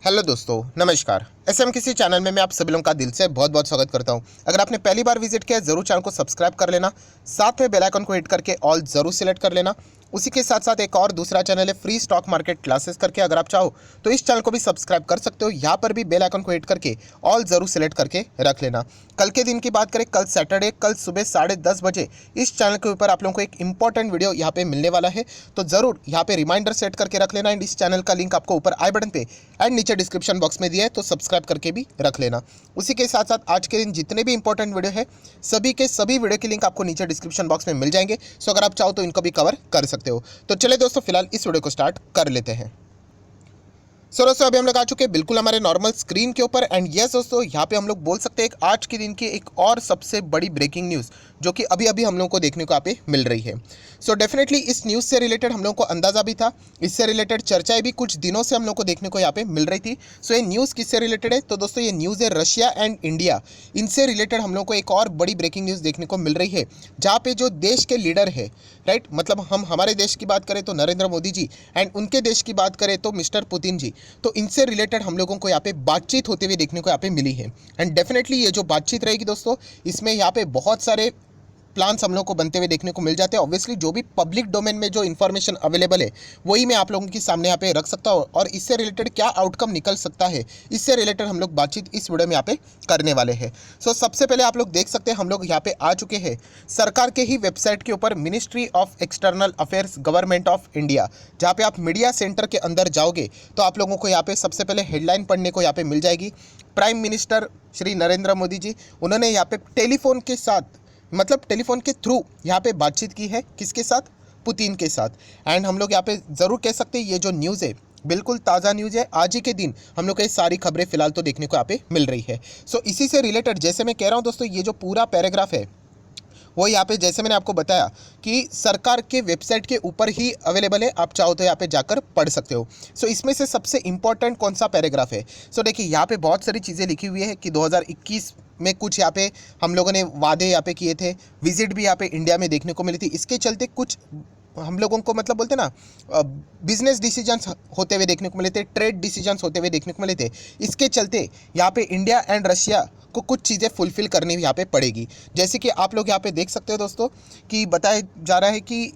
Hello दोस्तों, नमस्कार। SM किसी चैनल में मैं आप सभी लोगों का दिल से बहुत बहुत स्वागत करता हूं। अगर आपने पहली बार विजिट किया है, जरूर चैनल को सब्सक्राइब कर लेना, साथ में बेल आइकन को हिट करके ऑल जरूर सिलेक्ट कर लेना। उसी के साथ साथ एक और दूसरा चैनल है फ्री स्टॉक मार्केट क्लासेस करके, अगर आप चाहो तो इस चैनल को भी सब्सक्राइब कर सकते हो। यहाँ पर भी बेल आइकन को हिट करके ऑल जरूर सिलेक्ट करके रख लेना। कल के दिन की बात करें, कल सैटरडे, कल सुबह 10:30 बजे इस चैनल के ऊपर आप लोगों को एक इंपॉर्टेंट वीडियो यहाँ पे मिलने वाला है, तो जरूर यहाँ पे रिमाइंडर सेट करके रख लेना। एंड इस चैनल का लिंक आपको ऊपर आई बटन पे एंड नीचे डिस्क्रिप्शन बॉक्स में दिया है, तो सब्सक्राइब करके भी रख लेना। उसी के साथ साथ आज के दिन जितने भी इंपॉर्टेंट वीडियो है, सभी के सभी वीडियो के लिंक आपको नीचे डिस्क्रिप्शन बॉक्स में मिल जाएंगे। सो अगर आप चाहो तो इनको भी कवर कर सकते हो। तो चले दोस्तों, फिलहाल इस वीडियो को स्टार्ट कर लेते हैं। सो दोस्तों, अभी हम लोग आ चुके हैं बिल्कुल हमारे नॉर्मल स्क्रीन के ऊपर। एंड यस दोस्तों, यहाँ पे हम लोग बोल सकते हैं एक आज के दिन की एक और सबसे बड़ी ब्रेकिंग न्यूज़ जो कि अभी अभी हम लोगों को देखने को यहाँ पे मिल रही है। सो डेफिनेटली इस न्यूज़ से रिलेटेड हम लोगों को अंदाज़ा भी था, इससे रिलेटेड चर्चाएं भी कुछ दिनों से हम लोग को देखने को यहाँ पे मिल रही थी। सो ये न्यूज़ किससे रिलेटेड है, तो दोस्तों ये न्यूज़ है रशिया एंड इंडिया, इनसे रिलेटेड हम लोग को एक और बड़ी ब्रेकिंग न्यूज़ देखने को मिल रही है, जहाँ पे जो देश के लीडर है, राइट, मतलब हम हमारे देश की बात करें तो नरेंद्र मोदी जी, एंड उनके देश की बात करें तो मिस्टर पुतिन जी, तो इनसे रिलेटेड हम लोगों को यहाँ पे बातचीत होते हुए देखने को यहाँ पे मिली है। एंड डेफिनेटली ये जो बातचीत रहेगी दोस्तों, इसमें यहाँ पे बहुत सारे प्लान्स हम लोग को बनते हुए देखने को मिल जाते हैं। ऑब्वियसली जो भी पब्लिक डोमेन में जो इन्फॉर्मेशन अवेलेबल है वही मैं आप लोगों के सामने यहाँ पे रख सकता हूँ, और इससे रिलेटेड क्या आउटकम निकल सकता है, इससे रिलेटेड हम लोग बातचीत इस वीडियो में यहाँ पे करने वाले हैं। सो सबसे पहले आप लोग देख सकते हैं, हम लोग यहाँ पे आ चुके हैं सरकार के ही वेबसाइट के ऊपर, ministry of external affairs government of India, जहाँ पे आप मीडिया सेंटर के अंदर जाओगे तो आप लोगों को यहाँ पे सबसे पहले हेडलाइन पढ़ने को यहाँ पे मिल जाएगी। प्राइम मिनिस्टर श्री नरेंद्र मोदी जी, उन्होंने यहाँ पे टेलीफोन के साथ, मतलब टेलीफोन के थ्रू यहाँ पे बातचीत की है, किसके साथ, पुतिन के साथ। एंड हम लोग यहाँ पे ज़रूर कह सकते हैं ये जो न्यूज़ है बिल्कुल ताज़ा न्यूज़ है। आज ही के दिन हम लोग को ये सारी खबरें फिलहाल तो देखने को यहाँ पे मिल रही है। सो इसी से रिलेटेड जैसे मैं कह रहा हूँ दोस्तों, ये जो पूरा पैराग्राफ है वो यहाँ पे जैसे मैंने आपको बताया कि सरकार के वेबसाइट के ऊपर ही अवेलेबल है, आप चाहो तो यहाँ पे जाकर पढ़ सकते हो। सो इसमें से सबसे इंपॉर्टेंट कौन सा पैराग्राफ है, सो देखिए यहाँ पे बहुत सारी चीज़ें लिखी हुई है कि 2021 में कुछ यहाँ पे हम लोगों ने वादे यहाँ पे किए थे, विजिट भी यहाँ पे इंडिया में देखने को मिली थी, इसके चलते कुछ हम लोगों को, मतलब बोलते ना, बिजनेस डिसीजंस होते हुए देखने को मिले थे, ट्रेड डिसीजंस होते हुए देखने को मिले थे। इसके चलते यहाँ पे इंडिया एंड रशिया को कुछ चीज़ें फुलफिल करनी यहाँ पे पड़ेगी। जैसे कि आप लोग यहाँ पे देख सकते हो दोस्तों कि बताया जा रहा है कि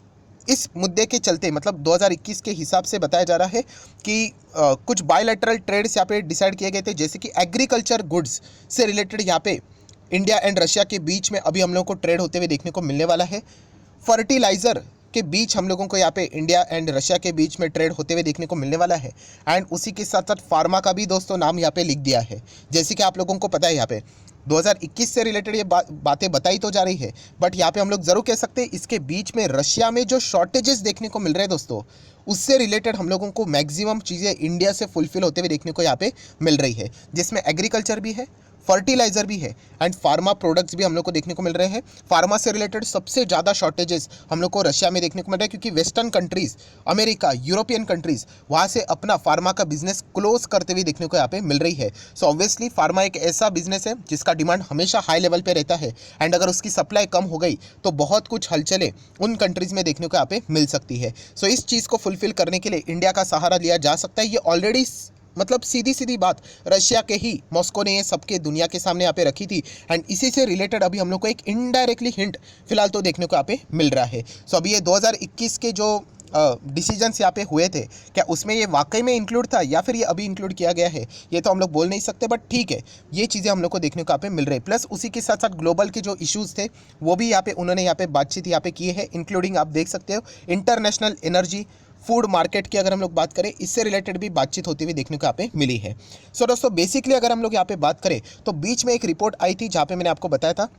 इस मुद्दे के चलते, मतलब 2021 के हिसाब से बताया जा रहा है कि कुछ बायलैटरल ट्रेड्स यहाँ पे डिसाइड किए गए थे, जैसे कि एग्रीकल्चर गुड्स से रिलेटेड यहाँ पे इंडिया एंड रशिया के बीच में अभी हम लोगों को ट्रेड होते हुए देखने को मिलने वाला है। फर्टिलाइज़र के बीच हम लोगों को यहाँ पे इंडिया एंड रशिया के बीच में ट्रेड होते हुए देखने को मिलने वाला है। एंड उसी के साथ साथ फार्मा का भी दोस्तों नाम यहाँ पे लिख दिया है। जैसे कि आप लोगों को पता है, यहाँ पे 2021 से रिलेटेड ये बातें बताई तो जा रही है, बट यहाँ पे हम लोग ज़रूर कह सकते हैं इसके बीच में रशिया में जो शॉर्टेजेस देखने को मिल रहे हैं दोस्तों, उससे रिलेटेड हम लोगों को मैक्सिमम चीज़ें इंडिया से फुलफिल होते हुए देखने को यहाँ पे मिल रही है, जिसमें एग्रीकल्चर भी है, फर्टिलाइज़र भी है, एंड फार्मा प्रोडक्ट्स भी हम लोग को देखने को मिल रहे हैं। फार्मा से रिलेटेड सबसे ज़्यादा शॉर्टेजेस हम लोग को रशिया में देखने को मिल रहा है, क्योंकि western countries, America, European countries, वहाँ से अपना फार्मा का बिजनेस क्लोज करते हुए देखने को यहाँ पे मिल रही है। सो ऑब्वियसली फार्मा एक ऐसा बिजनेस है जिसका डिमांड हमेशा हाई लेवल पे रहता है, एंड अगर उसकी सप्लाई कम हो गई तो बहुत कुछ हलचलें उन कंट्रीज़ में देखने को यहाँ पे मिल सकती है। सो इस चीज़ को फुलफिल करने के लिए इंडिया का सहारा लिया जा सकता है। ये ऑलरेडी, मतलब सीधी सीधी बात रशिया के ही मॉस्को ने ये सबके दुनिया के सामने यहाँ पे रखी थी, एंड इसी से रिलेटेड अभी हम लोग को एक इनडायरेक्टली हिंट फिलहाल तो देखने को यहाँ पे मिल रहा है। सो अभी ये 2021 के जो डिसीजंस यहाँ पे हुए थे, क्या उसमें ये वाकई में इंक्लूड था या फिर ये अभी इंक्लूड किया गया है, ये तो हम लोग बोल नहीं सकते, बट ठीक है, ये चीज़ें हम लोग को देखने को यहाँ पे मिल रही है। प्लस उसी के साथ साथ ग्लोबल के जो इश्यूज़ थे वो भी यहाँ पे उन्होंने यहाँ पे बातचीत यहाँ पे की है, इंक्लूडिंग आप देख सकते हो इंटरनेशनल एनर्जी, फूड मार्केट की अगर हम लोग बात करें, इससे रिलेटेड भी बातचीत होती हुई देखने को यहाँ पे मिली है। सो दोस्तों बेसिकली अगर हम लोग यहाँ पे बात करें तो बीच में एक रिपोर्ट आई थी जहाँ पे मैंने आपको बताया था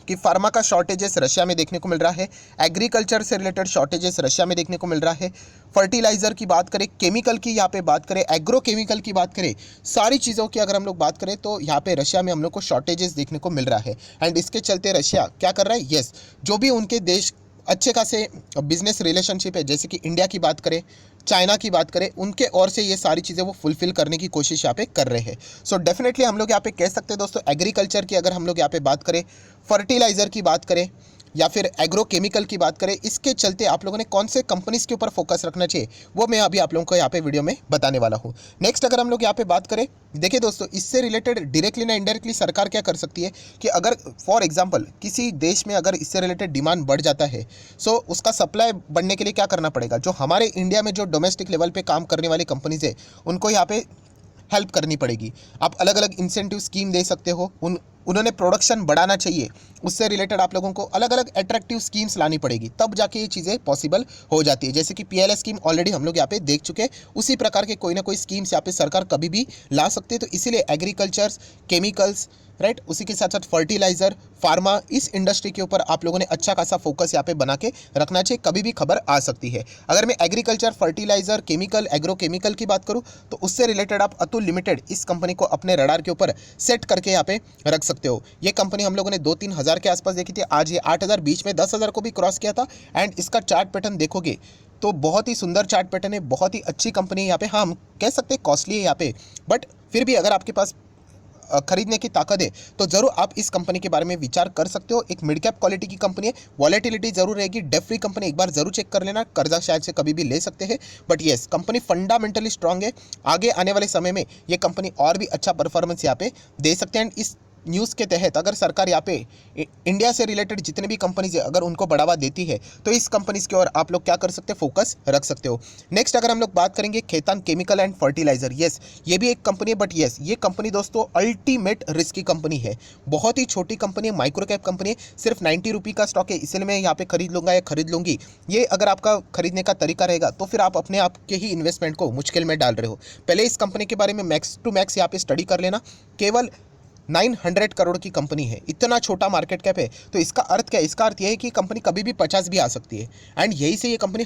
कि फार्मा का शॉर्टेजेस रशिया में देखने को मिल रहा है, एग्रीकल्चर से रिलेटेड शॉर्टेजेस रशिया में देखने को मिल रहा है, फर्टिलाइज़र की बात करें, केमिकल की यहाँ पे बात करें, एग्रो केमिकल की बात करें, सारी चीज़ों की अगर हम लोग बात करें तो यहाँ पे रशिया में हम लोग को शॉर्टेजेस देखने को मिल रहा है। एंड इसके चलते रशिया क्या कर रहा है, यस, जो भी उनके देश अच्छे खासे बिजनेस रिलेशनशिप है, जैसे कि इंडिया की बात करें, चाइना की बात करें, उनके ओर से ये सारी चीज़ें वो फुलफिल करने की कोशिश यहाँ पे कर रहे हैं। सो डेफिनेटली हम लोग यहाँ पे कह सकते हैं दोस्तों, एग्रीकल्चर की अगर हम लोग यहाँ पे बात करें, फर्टिलाइज़र की बात करें, या फिर एग्रो केमिकल की बात करें, इसके चलते आप लोगों ने कौन से कंपनीज के ऊपर फोकस रखना चाहिए वो मैं अभी आप लोगों को यहाँ पे वीडियो में बताने वाला हूँ। नेक्स्ट अगर हम लोग यहाँ पे बात करें, देखिए दोस्तों, इससे रिलेटेड डायरेक्टली ना इनडायरेक्टली सरकार क्या कर सकती है कि अगर फॉर एग्जांपल किसी देश में अगर इससे रिलेटेड डिमांड बढ़ जाता है, सो उसका सप्लाई बढ़ने के लिए क्या करना पड़ेगा, जो हमारे इंडिया में जो डोमेस्टिक लेवल पे काम करने वाली कंपनीज है उनको यहाँ पे हेल्प करनी पड़ेगी। आप अलग अलग इंसेंटिव स्कीम दे सकते हो, उन्होंने प्रोडक्शन बढ़ाना चाहिए, उससे रिलेटेड आप लोगों को अलग अलग अट्रैक्टिव स्कीम्स लानी पड़ेगी, तब जाके ये चीज़ें पॉसिबल हो जाती है। जैसे कि पीएलए स्कीम ऑलरेडी हम लोग यहाँ पे देख चुके हैं, उसी प्रकार के कोई ना कोई स्कीम्स यहाँ पे सरकार कभी भी ला सकती है। तो इसीलिए एग्रीकल्चर्स, केमिकल्स, राइट, उसी के साथ साथ फर्टिलाइजर, फार्मा, इस इंडस्ट्री के ऊपर आप लोगों ने अच्छा खासा फोकस यहाँ पे बना के रखना चाहिए, कभी भी खबर आ सकती है। अगर मैं agriculture, fertiliser, chemical, agro chemical की बात करूँ तो उससे रिलेटेड आप अतुल लिमिटेड इस कंपनी को अपने रडार के ऊपर सेट करके यहाँ पे रख सकते हो। ये कंपनी हम लोगों ने 2-3 हज़ार के आसपास देखी थी, आज ये 8,000, बीच में 10,000 को भी क्रॉस किया था। एंड इसका चार्ट पैटर्न देखोगे तो बहुत ही सुंदर चार्ट पैटर्न है, बहुत ही अच्छी कंपनी है यहाँ पे। हाँ, हम कह सकते हैं कॉस्टली है यहाँ पे, बट फिर भी अगर आपके पास खरीदने की ताकत है तो जरूर आप इस कंपनी के बारे में विचार कर सकते हो। एक मिड कैप क्वालिटी की कंपनी है, वॉलेटिलिटी जरूर रहेगी, डेट फ्री कंपनी, एक बार जरूर चेक कर लेना, कर्जा शायद से कभी भी ले सकते हैं, but yes company fundamentally strong है। आगे आने वाले समय में ये कंपनी और भी अच्छा परफॉर्मेंस यहाँ पे दे सकते हैं। इस न्यूज़ के तहत अगर सरकार यहाँ पे इंडिया से रिलेटेड जितने भी कंपनीज है अगर उनको बढ़ावा देती है तो इस कंपनीज की ओर आप लोग क्या कर सकते हैं, फोकस रख सकते हो। नेक्स्ट अगर हम लोग बात करेंगे Khaitan chemical and fertiliser, yes ये भी एक कंपनी है, बट येस ये कंपनी दोस्तों अल्टीमेट रिस्क की कंपनी है, बहुत ही छोटी कंपनी है, माइक्रो कैप कंपनी है, सिर्फ 90 रुपये का स्टॉक है, इसलिए मैं यहाँ पे खरीद लूँगा या खरीद लूँगी। ये अगर आपका खरीदने का तरीका रहेगा तो फिर आप अपने आप के ही इन्वेस्टमेंट को मुश्किल में डाल रहे हो। पहले इस कंपनी के बारे में मैक्स टू मैक्स यहाँ पे स्टडी कर लेना। केवल 900 करोड़ की कंपनी है, इतना छोटा मार्केट कैप है, तो इसका अर्थ क्या है, इसका अर्थ यह है कि कंपनी कभी भी 50 भी आ सकती है एंड यही से ये कंपनी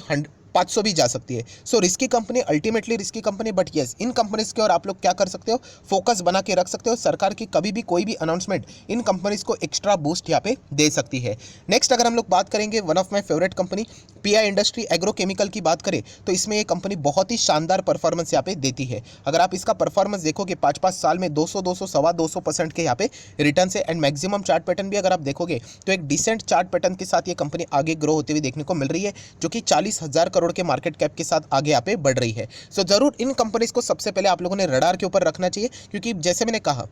500 भी जा सकती है। So risky company, ultimately risky company, but yes in companies के और आप लोग क्या कर सकते हो, फोकस बना के रख सकते हो। सरकार की कभी भी कोई भी अनाउंसमेंट इन कंपनीज को एक्स्ट्रा बूस्ट यहाँ पे दे सकती है। नेक्स्ट अगर हम लोग बात करेंगे one of my favourite company pi industry agro chemical की बात करें तो इसमें ये कंपनी बहुत ही शानदार परफॉर्मेंस यहाँ पे देती है। अगर आप इसका परफॉर्मेंस देखोगे 5-5 साल में 200, सवा 200% के यहाँ पे रिटर्न है एंड मैक्सिमम चार्ट पैटर्न भी अगर आप देखोगे तो एक डिसेंट चार्ट पैटर्न के साथ ये कंपनी आगे ग्रो होते हुए देखने को मिल रही है, जो कि 40,000 करोड़ के मार्केट कैप के साथ आगे यहाँ पे बढ़ रही है। सो जरूर इन कंपनीज को सबसे पहले आप लोगों ने रडार के ऊपर रखना चाहिए, क्योंकि जैसे मैंने कहा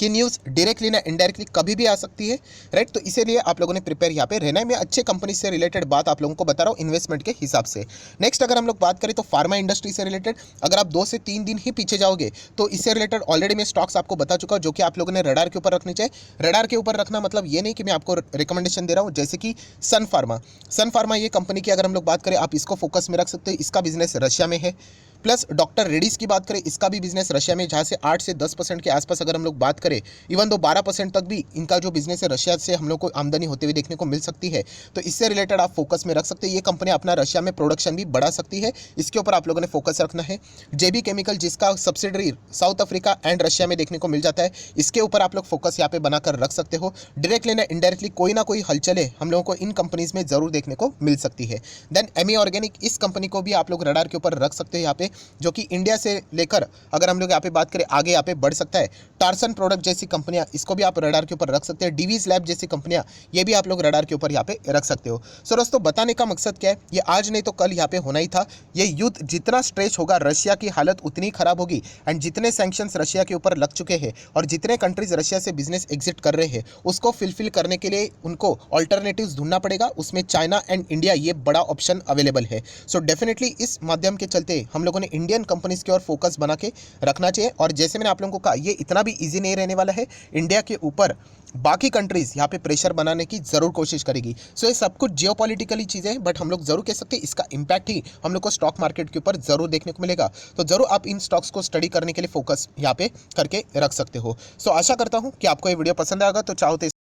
कि न्यूज़ डायरेक्टली ना इनडायरेक्टली कभी भी आ सकती है, राइट, तो इसीलिए आप लोगों ने प्रिपेयर यहाँ पे रहना है। मैं अच्छे कंपनी से रिलेटेड बात आप लोगों को बता रहा हूँ इन्वेस्टमेंट के हिसाब से। नेक्स्ट अगर हम लोग बात करें तो फार्मा इंडस्ट्री से रिलेटेड अगर आप 2 से 3 दिन ही पीछे जाओगे तो इससे रिलेटेड ऑलरेडी मैं स्टॉक्स आपको बता चुका हूँ, जो कि आप लोगों ने रडार के ऊपर रखनी चाहिए। रडार के ऊपर रखना मतलब ये नहीं कि मैं आपको रिकमेंडेशन दे रहा हूँ, जैसे कि सन फार्मा ये कंपनी की अगर हम लोग बात करें आप इसको फोकस में रख सकते हैं। इसका बिजनेस रशिया में है। प्लस डॉक्टर रेड्डीज की बात करें, इसका भी बिजनेस रशिया में, जहाँ से 8 से 10% के आसपास अगर हम लोग बात करें, इवन दो 12% तक भी इनका जो बिजनेस है रशिया से हम लोग को आमदनी होते हुए देखने को मिल सकती है। तो इससे रिलेटेड आप फोकस में रख सकते हैं। ये कंपनी अपना रशिया में प्रोडक्शन भी बढ़ा सकती है, इसके ऊपर आप लोगों ने फोकस रखना है। जेबी केमिकल जिसका subsidiary south Africa and Russia में देखने को मिल जाता है, इसके ऊपर आप लोग फोकस यहाँ पे बनाकर रख सकते हो। डायरेक्टली ना इनडायरेक्टली कोई ना कोई हलचले हम लोगों को इन कंपनीज में जरूर देखने को मिल सकती है। देन एमी ऑर्गेनिक, इस कंपनी को भी आप लोग रडार के ऊपर रख सकते हैं यहाँ पे, जो कि इंडिया से लेकर अगर हम लोग यहाँ पे बात करें आगे यहाँ पे बढ़ सकता है। टार्सन प्रोडक्ट जैसी कंपनियां, इसको भी आप रडार के ऊपर रख सकते हैं। डीवीज लैब जैसी कंपनियां, ये भी आप लोग रडार के ऊपर यहाँ पे रख सकते हो। सो दोस्तों बताने का मकसद क्या है, ये आज नहीं तो कल यहाँ पे होना ही था। ये युद्ध जितना स्ट्रेच होगा रशिया की हालत उतनी खराब होगी, एंड जितने सैंक्शंस रशिया के ऊपर लग चुके हैं और जितने कंट्रीज रशिया से बिजनेस एग्जिट कर रहे हैं उसको फुलफिल करने के लिए उनको ऑल्टरनेटिव्स ढूंढना पड़ेगा। उसमें चाइना एंड इंडिया ये बड़ा ऑप्शन अवेलेबल है। सो डेफिनेटली इस माध्यम के चलते हम लोगों ने इंडियन कंपनीज की ओर फोकस बना के रखना चाहिए। और जैसे मैंने आप लोगों को कहा, ये इतना भी इजी नहीं रहने वाला है। इंडिया के ऊपर बाकी कंट्रीज यहाँ पे प्रेशर बनाने की जरूर कोशिश करेगी। सो ये सब कुछ जियोपॉलिटिकली चीज़ें हैं, बट हम लोग जरूर कह सकते हैं इसका इंपैक्ट ही हम लोग को स्टॉक मार्केट के ऊपर जरूर देखने को मिलेगा। तो जरूर आप इन स्टॉक्स को स्टडी करने के लिए फोकस यहाँ पे करके रख सकते हो। सो आशा करता हूँ कि आपको ये वीडियो पसंद आएगा। तो चाहो तो